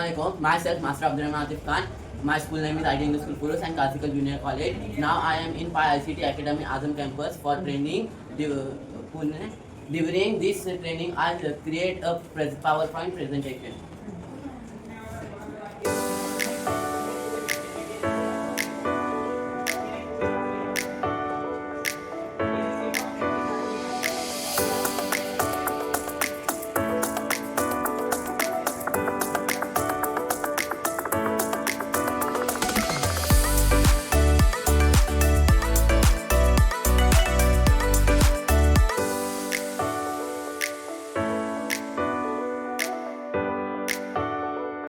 Assalamualaikum. Myself, Master Abdul Atif Khan. My school name is IT English School Purus and Classical Junior College. Now I am in PAI ICT Academy Azam Campus for training. Pune. During this training, I create a PowerPoint presentation.